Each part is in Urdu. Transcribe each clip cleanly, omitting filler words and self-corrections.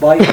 22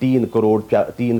3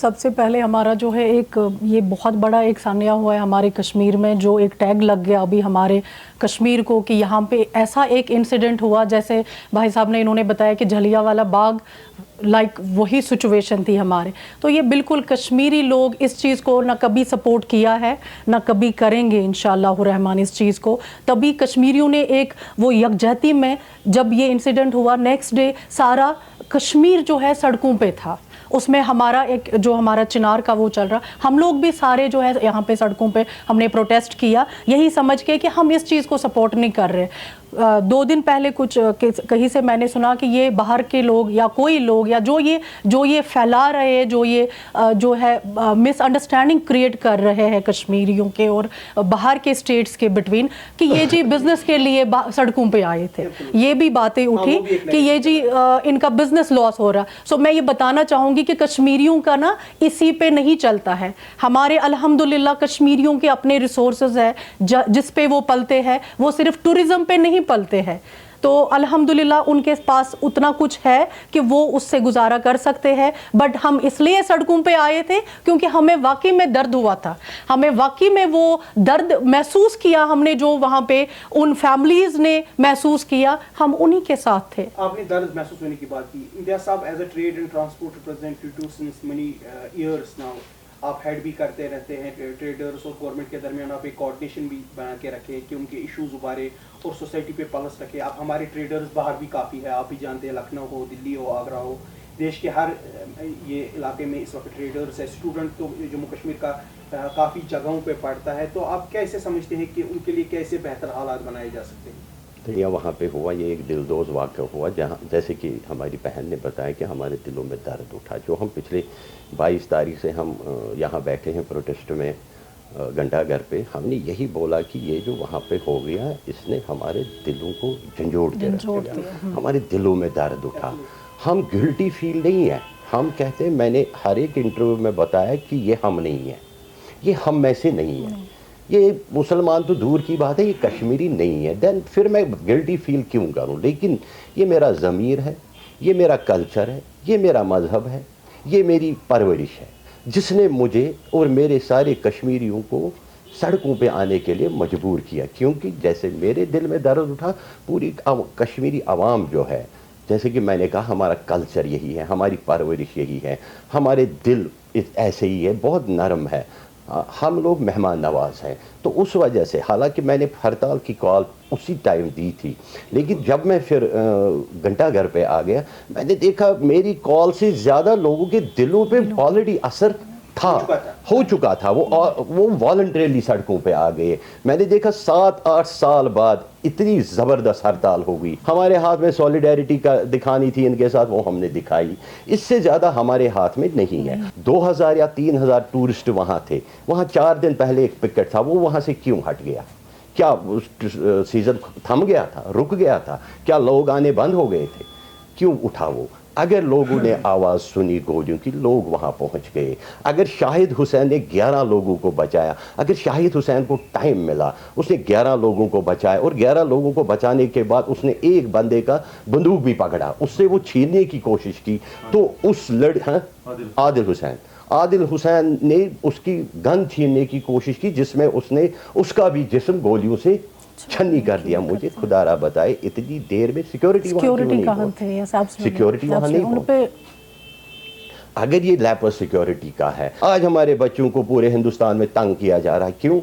سب سے پہلے ہمارا جو ہے ایک یہ بہت بڑا ایک سانیہ ہوا ہے ہمارے کشمیر میں، جو ایک ٹیگ لگ گیا ابھی ہمارے کشمیر کو کہ یہاں پہ ایسا ایک انسیڈنٹ ہوا، جیسے بھائی صاحب نے انہوں نے بتایا کہ جھلیا والا باغ لائک وہی سچویشن تھی ہمارے. تو یہ بالکل کشمیری لوگ اس چیز کو نہ کبھی سپورٹ کیا ہے نہ کبھی کریں گے انشاءاللہ الرحمن اس چیز کو. تبھی کشمیریوں نے ایک وہ یکجہتی میں جب یہ انسیڈنٹ ہوا نیکسٹ ڈے سارا کشمیر جو ہے سڑکوں پہ تھا. اس میں ہمارا ایک جو ہمارا چنار کا وہ چل رہا، ہم لوگ بھی سارے جو ہے یہاں پہ سڑکوں پہ ہم نے پروٹیسٹ کیا یہی سمجھ کے کہ ہم اس چیز کو سپورٹ نہیں کر رہے. 2 دن پہلے کچھ کہیں سے میں نے سنا کہ یہ باہر کے لوگ یا کوئی لوگ یا جو یہ پھیلا رہے ہیں، جو ہے مس انڈرسٹینڈنگ کریٹ کر رہے ہیں کشمیریوں کے اور باہر کے اسٹیٹس کے بٹوین کہ یہ جی بزنس کے لیے سڑکوں پہ آئے تھے. یہ بھی باتیں اٹھی کہ یہ جی ان کا بزنس لاس ہو رہا. سو میں یہ بتانا چاہوں گی کہ کشمیریوں کا نا اسی پہ نہیں چلتا ہے. ہمارے الحمدللہ کشمیریوں کے اپنے ریسورسز ہے جس پہ وہ پلتے ہیں، وہ صرف ٹورزم پہ نہیں پلتے ہیں. تو الحمدللہ ان کے پاس اتنا کچھ ہے کہ وہ اس سے گزارا کر سکتے ہیں. بٹ ہم اس لیے سڑکوں پہ آئے تھے کیونکہ ہمیں واقعی میں درد ہوا تھا، ہمیں واقعی میں وہ درد محسوس کیا، ہم نے جو وہاں پہ ان فیملیز نے محسوس کیا، ہم انہی کے ساتھ تھے. آپ نے درد محسوس ہونے کی بات کی. Imtiaz sahab is a trade and transport representative since many years now, آپ ہیڈ بھی کرتے رہتے ہیں ٹریڈرز اور گورنمنٹ کے درمیان. آپ ایک کوآرڈینیشن بھی بنا کے رکھے کہ ان کے ایشوز ابارے اور سوسائٹی پہ پلس رکھے. آپ ہمارے ٹریڈرز باہر بھی کافی ہے، آپ بھی جانتے ہیں، لکھنؤ ہو، دلی ہو، آگرہ ہو، دیش کے ہر یہ علاقے میں اس وقت ٹریڈرز ہے. اسٹوڈنٹ تو جموں کشمیر کا کافی جگہوں پہ پڑھتا ہے. تو آپ کیسے سمجھتے ہیں کہ ان کے لیے کیسے بہتر حالات بنائے جا سکتے ہیں؟ یا وہاں پہ ہوا یہ ایک دلدوز واقعہ ہوا جہاں جیسے کہ ہماری بہن نے بتایا کہ ہمارے دلوں میں درد اٹھا. جو ہم پچھلے 22 تاریخ سے ہم یہاں بیٹھے ہیں پروٹیسٹ میں گھنٹہ گھر پہ، ہم نے یہی بولا کہ یہ جو وہاں پہ ہو گیا اس نے ہمارے دلوں کو جھنجھوڑ کے رکھ دیا. ہمارے دلوں میں درد اٹھا. ہم گلٹی فیل نہیں ہے. ہم کہتے ہیں، میں نے ہر ایک انٹرویو میں بتایا کہ یہ ہم نہیں ہیں، یہ ہم میں سے نہیں ہے. یہ مسلمان تو دور کی بات ہے، یہ کشمیری نہیں ہے. دین پھر میں گلٹی فیل کیوں کروں؟ لیکن یہ میرا ضمیر ہے، یہ میرا کلچر ہے، یہ میرا مذہب ہے، یہ میری پرورش ہے جس نے مجھے اور میرے سارے کشمیریوں کو سڑکوں پہ آنے کے لیے مجبور کیا. کیونکہ جیسے میرے دل میں درد اٹھا، پوری کشمیری عوام جو ہے، جیسے کہ میں نے کہا ہمارا کلچر یہی ہے، ہماری پرورش یہی ہے، ہمارے دل ایسے ہی ہے، بہت نرم ہے، ہم لوگ مہمان نواز ہیں. تو اس وجہ سے حالانکہ میں نے ہڑتال کی کال اسی ٹائم دی تھی، لیکن جب میں پھر گھنٹہ گھر پہ آ گیا میں نے دیکھا میری کال سے زیادہ لوگوں کے دلوں پہ آلریڈی اثر ہو چکا تھا. وہ والنٹریلی سڑکوں پہ آ گئے. میں نے دیکھا 7-8 سال بعد اتنی زبردست ہڑتال ہو گئی. ہمارے ہاتھ میں سولیڈیرٹی کا دکھانی تھی ان کے ساتھ، وہ ہم نے دکھائی. اس سے زیادہ ہمارے ہاتھ میں نہیں ہے. 2000 یا 3000 ٹورسٹ وہاں تھے. وہاں 4 دن پہلے ایک پکٹ تھا، وہ وہاں سے کیوں ہٹ گیا؟ کیا سیزن تھم گیا تھا، رک گیا تھا؟ کیا لوگ آنے بند ہو گئے تھے؟ کیوں اٹھا وہ؟ اگر لوگوں نے آواز سنی گولیوں کی، لوگ وہاں پہنچ گئے. اگر شاہد حسین نے 11 لوگوں کو بچایا، اگر شاہد حسین کو ٹائم ملا، اس نے 11 لوگوں کو بچایا، اور 11 لوگوں کو بچانے کے بعد اس نے ایک بندے کا بندوق بھی پکڑا، اس سے وہ چھیننے کی کوشش کی. تو اس عادل حسین نے اس کی گن چھیننے کی کوشش کی، جس میں اس نے اس کا بھی جسم گولیوں سے چھنی کر دیا. مجھے خدا را بتائے اتنی دیر میں سیکیورٹی کہاں تھے؟ سیکیورٹی وہاں نہیں پہنچی. اگر یہ لیپر سیکیورٹی کا ہے، آج ہمارے بچوں کو پورے ہندوستان میں تنگ کیا جا رہا ہے. کیوں؟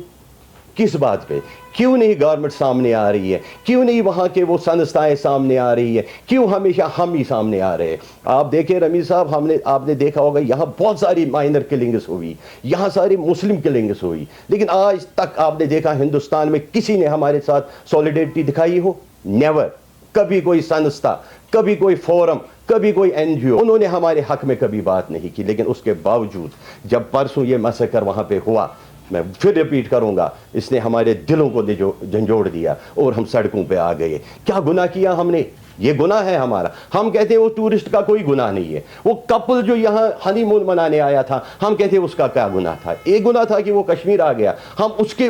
کس بات پہ؟ کیوں نہیں گورنمنٹ سامنے آ رہی ہے؟ کیوں نہیں وہاں کے وہ سنستھائیں سامنے آ رہی ہے؟ کیوں ہمیشہ ہم ہی سامنے آ رہے ہیں؟ آپ دیکھیں رمیز صاحب، آپ نے دیکھا ہوگا یہاں بہت ساری مائنر کلنگز ہوئی، یہاں ساری مسلم کلنگز ہوئی، لیکن آج تک آپ نے دیکھا ہندوستان میں کسی نے ہمارے ساتھ سولیڈیرٹی دکھائی ہو؟ نیور. کبھی کوئی سنستھا، کبھی کوئی فورم، کبھی کوئی NGO، انہوں نے ہمارے حق میں کبھی بات نہیں کی. لیکن اس کے باوجود جب پرسوں یہ میسیکر وہاں پہ ہوا، میں پھر ریپیٹ کروں گا، اس نے ہمارے دلوں کو جھنجھوڑ دیا اور ہم سڑکوں پہ آ گئے. کیا گناہ کیا ہم نے؟ یہ گناہ ہے ہمارا. ہم کہتے ہیں وہ ٹورسٹ کا کوئی گناہ نہیں ہے. وہ کپل جو یہاں ہنی مون منانے آیا تھا، ہم کہتے ہیں اس کا کیا گناہ تھا؟ ایک گناہ تھا کہ وہ کشمیر آ گیا. ہم اس کے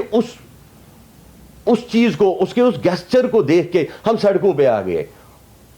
اس چیز کو، اس کے اس گیسچر کو دیکھ کے ہم سڑکوں پہ آ گئے.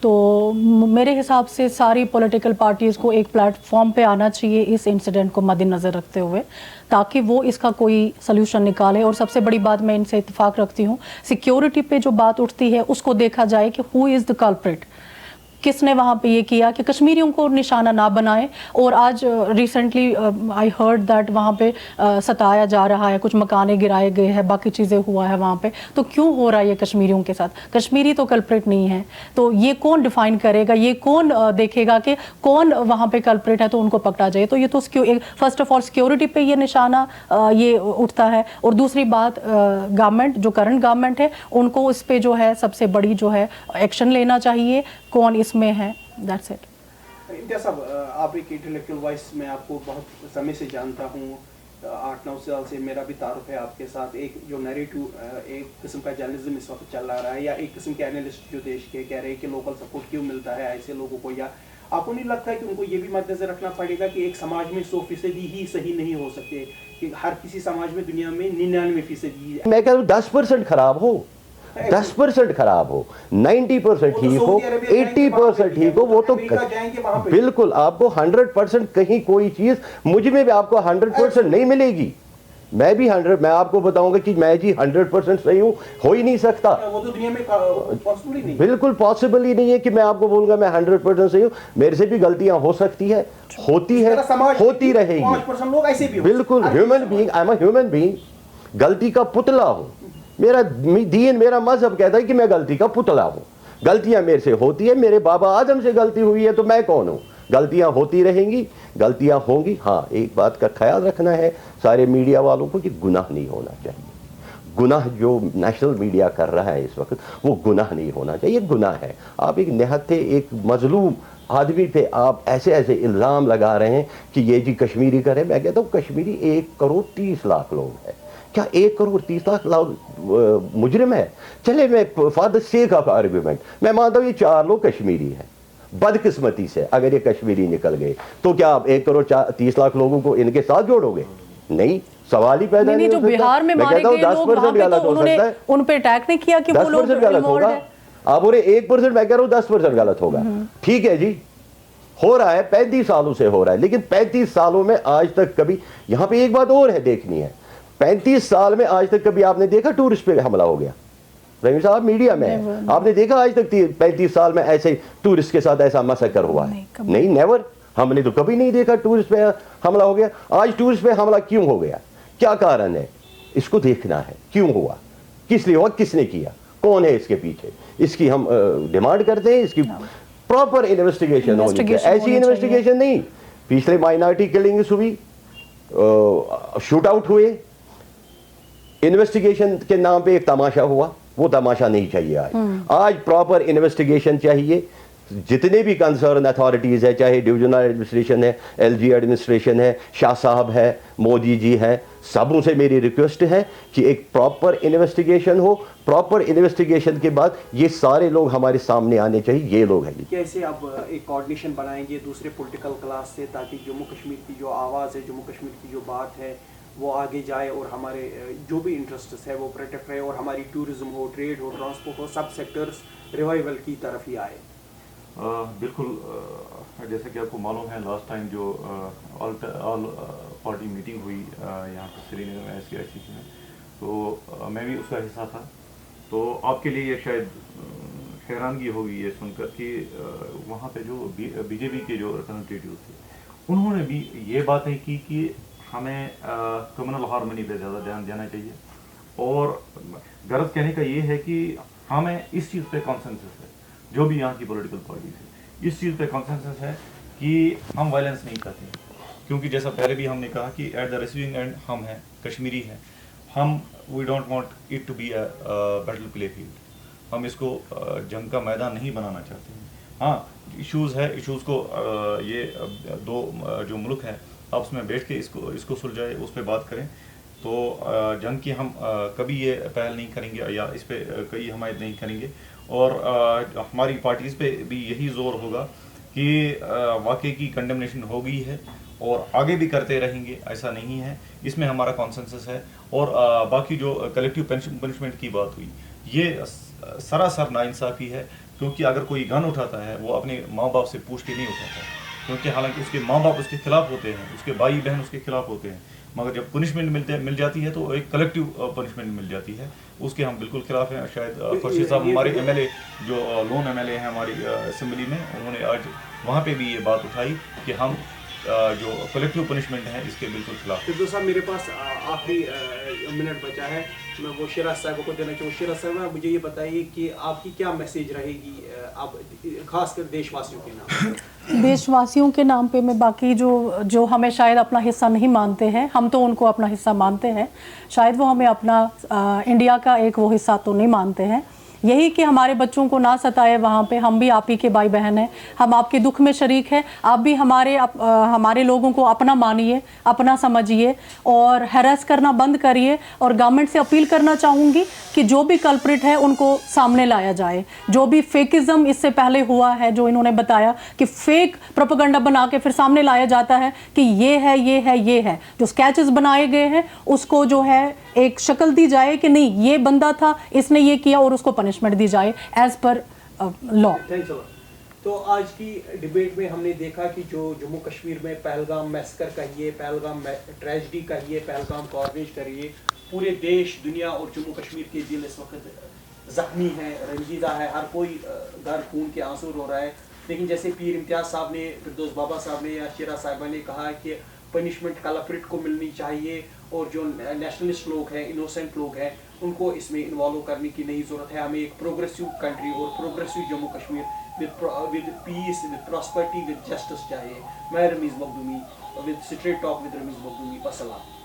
تو میرے حساب سے ساری پولیٹیکل پارٹیز کو ایک پلیٹ فارم پہ آنا چاہیے اس انسیڈنٹ کو مد نظر رکھتے ہوئے، تاکہ وہ اس کا کوئی سلیوشن نکالے. اور سب سے بڑی بات میں ان سے اتفاق رکھتی ہوں، سیکیورٹی پہ جو بات اٹھتی ہے اس کو دیکھا جائے کہ ہو از دا کلپریٹ، کس نے وہاں پہ یہ کیا کہ کشمیریوں کو نشانہ نہ بنائیں. اور آج ریسنٹلی آئی ہرڈ دیٹ وہاں پہ ستایا جا رہا ہے، کچھ مکانیں گرائے گئے ہیں، باقی چیزیں ہوا ہے وہاں پہ. تو کیوں ہو رہا ہے یہ کشمیریوں کے ساتھ؟ کشمیری تو کلپریٹ نہیں ہے، تو یہ کون ڈیفائن کرے گا، یہ کون دیکھے گا کہ کون وہاں پہ کلپریٹ ہے تو ان کو پکڑا جائے؟ تو یہ تو فرسٹ آف آل سیکیورٹی پہ یہ نشانہ یہ اٹھتا ہے. اور دوسری بات، گورنمنٹ جو کرنٹ گورنمنٹ ہے ان کو اس پہ جو ہے سب سے بڑی جو ہے ایکشن لینا چاہیے، کون اس میں ہے. That's it. امتیاز صاحب، آپ ایک انٹلیکچوئل وائس، میں آپ کو بہت سمے سے جانتا ہوں، 8-9 سال سے میرا بھی تعارف ہے آپ کے ساتھ. ایک جو نیریٹو، ایک قسم کا جرنلزم اس وقت چل رہا ہے، یا ایک قسم کے اینالسٹ جو دیش کے کہہ رہے ہیں کہ لوکل سپورٹ کیوں ملتا ہے ایسے لوگوں کو، یا آپ کو نہیں لگتا ہے کہ ان کو یہ بھی مد نظر رکھنا پڑے گا کہ ایک سماج میں 100% ہی صحیح نہیں ہو سکتے، کہ ہر کسی سماج میں دنیا میں 99% ہی. میں کہہ رہا ہوں 10% خراب ہو، 10% خراب ہو، 90% ٹھیک ہو، 80% ٹھیک ہو، وہ تو بالکل آپ کو 100% کہیں کوئی چیز، مجھ میں بھی آپ کو 100% نہیں ملے گی. میں بھی 100، میں آپ کو بتاؤں گا کہ میں جی 100% صحیح ہوں، ہو ہی نہیں سکتا. وہ تو دنیا میں پاسبل ہی نہیں، بالکل پاسبل ہی نہیں ہے کہ میں آپ کو بولوں گا میں 100% صحیح ہوں. میرے سے بھی غلطیاں ہو سکتی ہے، ہوتی ہے، ہوتی رہے گی. 5% لوگ ایسے بھی بالکل human being, I am a human being, غلطی کا پتلا ہوں. میرا دین، میرا مذہب کہتا ہے کہ میں غلطی کا پتلا ہوں. غلطیاں میرے سے ہوتی ہے، میرے بابا آدم سے غلطی ہوئی ہے تو میں کون ہوں؟ غلطیاں ہوتی رہیں گی، غلطیاں ہوں گی. ہاں ایک بات کا خیال رکھنا ہے سارے میڈیا والوں کو کہ گناہ نہیں ہونا چاہیے. گناہ جو نیشنل میڈیا کر رہا ہے اس وقت، وہ گناہ نہیں ہونا چاہیے. یہ گناہ ہے. آپ ایک نہتے، ایک مظلوم آدمی پہ آپ ایسے ایسے الزام لگا رہے ہیں کہ یہ جی کشمیری کرے. میں کہتا ہوں کشمیری 1,30,00,000 لوگ ہیں. کیا 1,30,00,000 مجرم ہے؟ چلے میں for the sake of argument میں مانتا ہوں یہ 4 لوگ کشمیری ہیں. بدقسمتی سے اگر یہ کشمیری نکل گئے تو کیا آپ 1,30,00,000 لوگوں کو ان کے ساتھ جوڑو گے؟ نہیں، سوال ہی پیدا نہیں ہو سکتا. جو بہار میں مارے گئے لوگ وہاں پہ تو انہوں نے ان پہ اٹیک نہیں کیا کہ وہ لوگ 10% غلط ہوگا. آپ بولے 1%، میں کہہ رہا ہوں 10% غلط ہوگا. ٹھیک ہے جی، ہو رہا ہے، 35 سالوں سے ہو رہا ہے. لیکن 35 سالوں میں آج تک کبھی، یہاں پہ ایک بات اور ہے دیکھنی ہے، 35 سال میں آج تک کبھی آپ نے دیکھا ٹورسٹ پہ حملہ ہو گیا؟ رحیم صاحب میڈیا میں ہے، آپ نے دیکھا آج تک 35 سال میں ایسے ٹورسٹ کے ساتھ ایسا مسکر ہوا ہے؟ نہیں، نیور. ہم نے تو کبھی نہیں دیکھا ٹورسٹ پہ حملہ ہو گیا. آج ٹورسٹ پہ حملہ کیوں ہو گیا؟ کیا کارن ہے؟ اس کو دیکھنا ہے کیوں ہوا، کس لیے ہوا، کس نے کیا، کون ہے اس کے پیچھے. اس کی ہم ڈیمانڈ کرتے ہیں، اس کی پراپر انویسٹیگیشن ہونی چاہیے. ایسی انویسٹیگیشن نہیں. پچھلے مائنارٹی کلنگز ہوئی، شوٹ آؤٹ ہوئے، انویسٹیگیشن کے نام پہ ایک تماشا ہوا، وہ تماشا نہیں چاہیے. آج پراپر انویسٹیگیشن چاہیے. جتنے بھی کنسرن اتھارٹیز ہے، چاہے ڈویژنل ایڈمنسٹریشن ہے، LG ایڈمنسٹریشن ہے، شاہ صاحب ہے، مودی جی ہے، سبوں سے میری ریکویسٹ ہے کہ ایک پراپر انویسٹیگیشن ہو. پراپر انویسٹیگیشن کے بعد یہ سارے لوگ ہمارے سامنے آنے چاہیے. یہ لوگ ہیں کیسے آپ ایک کوآرڈینیشن بنائیں گے دوسرے پولیٹیکل کلاس سے، تاکہ جموں کشمیر کی جو آواز ہے، جموں کشمیر کی جو بات ہے وہ آگے جائے، اور ہمارے جو بھی انٹرسٹس ہے وہ پروٹیکٹ رہے، اور ہماری ٹورزم ہو، ٹریڈ ہو، ٹرانسپورٹ ہو، سب سیکٹرز ریوائول کی طرف ہی آئے؟ بالکل. جیسا کہ آپ کو معلوم ہے لاسٹ ٹائم جو آل پارٹی میٹنگ ہوئی یہاں پہ سری نگر میں SCIC میں، تو میں بھی اس کا حصہ تھا. تو آپ کے لیے یہ شاید حیرانگی ہوگی یہ سن کر کہ وہاں پہ جو BJP کے جو ریپرزنٹیٹیو تھے انہوں نے بھی یہ باتیں کی کہ ہمیں کمیونل ہارمونی پہ زیادہ دھیان دینا چاہیے. اور غرض کہنے کا یہ ہے کہ ہمیں اس چیز پہ کانسنسس ہے، جو بھی یہاں کی پولیٹیکل پارٹیز ہے اس چیز پہ کانسنسس ہے کہ ہم وائلنس نہیں چاہتے ہیں. کیونکہ جیسا پہلے بھی ہم نے کہا کہ ایٹ دا ریسیونگ اینڈ ہم ہیں، کشمیری ہیں. ہم we don't want it to be a battle play field. ہم اس کو جنگ کا میدان نہیں بنانا چاہتے ہیں. ہاں ایشوز ہے، ایشوز کو یہ دو جو ملک ہیں آپس میں بیٹھ کے اس کو سلجھائے، اس پہ بات کریں. تو جنگ کی ہم کبھی یہ پہل نہیں کریں گے یا اس پہ کئی حمایت نہیں کریں گے. اور ہماری پارٹیز پہ بھی یہی زور ہوگا کہ واقعے کی کنڈمنیشن ہو گئی ہے اور آگے بھی کرتے رہیں گے، ایسا نہیں ہے. اس میں ہمارا کانسنسس ہے. اور باقی جو کلیکٹیو پنشمنٹ کی بات ہوئی، یہ سراسر ناانصافی ہے. کیونکہ اگر کوئی گن اٹھاتا ہے وہ اپنے ماں باپ سے پوچھ کے نہیں اٹھاتا، کیونکہ حالانکہ اس کے ماں باپ اس کے خلاف ہوتے ہیں، اس کے بھائی بہن اس کے خلاف ہوتے ہیں، مگر جب پنشمنٹ مل جاتی ہے تو ایک کلیکٹیو پنشمنٹ مل جاتی ہے، اس کے ہم بالکل خلاف ہیں. شاید خورشید صاحب ہمارے ایم ایل اے جو لون ایم ایل اے ہیں ہماری اسمبلی میں، انہوں نے آج وہاں پہ بھی یہ بات اٹھائی کہ ہم جو کلیکٹیو پنشمنٹ ہے اس کے بالکل خلاف. فردوس صاحب میرے پاس آخری منٹ بچا ہے، میں وہ شیراز صاحب کو دینا چاہوں. شیراز صاحب مجھے یہ بتائیے کہ آپ کی کیا میسیج رہے گی اب خاص کر دیش واسیوں کے نام؟ دیش واسیوں کے نام پہ میں باقی جو ہمیں شاید اپنا حصہ نہیں مانتے ہیں، ہم تو ان کو اپنا حصہ مانتے ہیں، شاید وہ ہمیں اپنا انڈیا کا ایک وہ حصہ تو نہیں مانتے ہیں. یہی کہ ہمارے بچوں کو نہ ستائے وہاں پہ. ہم بھی آپ ہی کے بھائی بہن ہیں، ہم آپ کے دکھ میں شریک ہیں. آپ بھی ہمارے لوگوں کو اپنا مانیے، اپنا سمجھیے اور ہیراس کرنا بند کریے. اور گورنمنٹ سے اپیل کرنا چاہوں گی کہ جو بھی کلپریٹ ہے ان کو سامنے لایا جائے. جو بھی فیکزم اس سے پہلے ہوا ہے، جو انہوں نے بتایا کہ فیک پروپیگنڈا بنا کے پھر سامنے لایا جاتا ہے کہ یہ ہے یہ ہے یہ ہے، جو اسکیچز بنائے گئے ہیں اس کو جو ہے ایک شکل دی جائے کہ نہیں یہ بندہ تھا، اس نے یہ کیا، اور اس کو پنشمنٹ دی جائے ایز پر لا. تو آج کی ڈیبیٹ میں ہم نے دیکھا کہ جو جموں کشمیر میں پہلگام میسکر کہیے، پہلگام ٹریجڈی کہیے، پہلگام کارنیج کریے، پورے دیش دنیا اور جموں کشمیر کے دل اس وقت زخمی ہے، رنجیدہ ہے، ہر کوئی گھر خون کے آنسو رو رہا ہے. لیکن جیسے پیر امتیاز صاحب نے، فردوس بابا صاحب نے یا شیراز صاحبہ نے کہا کہ پنشمنٹ کلپریٹ کو ملنی چاہیے، اور جو نیشنلسٹ لوگ ہیں، انوسینٹ لوگ ہیں، ان کو اس میں انوالو کرنے کی نہیں ضرورت ہے. ہمیں ایک پروگریسو کنٹری اور progressive Jammu Kashmir with peace, with prosperity, with justice چاہیے. میں Rameez Makhdoomi with street talk with Rameez Makhdoomi. وسلام.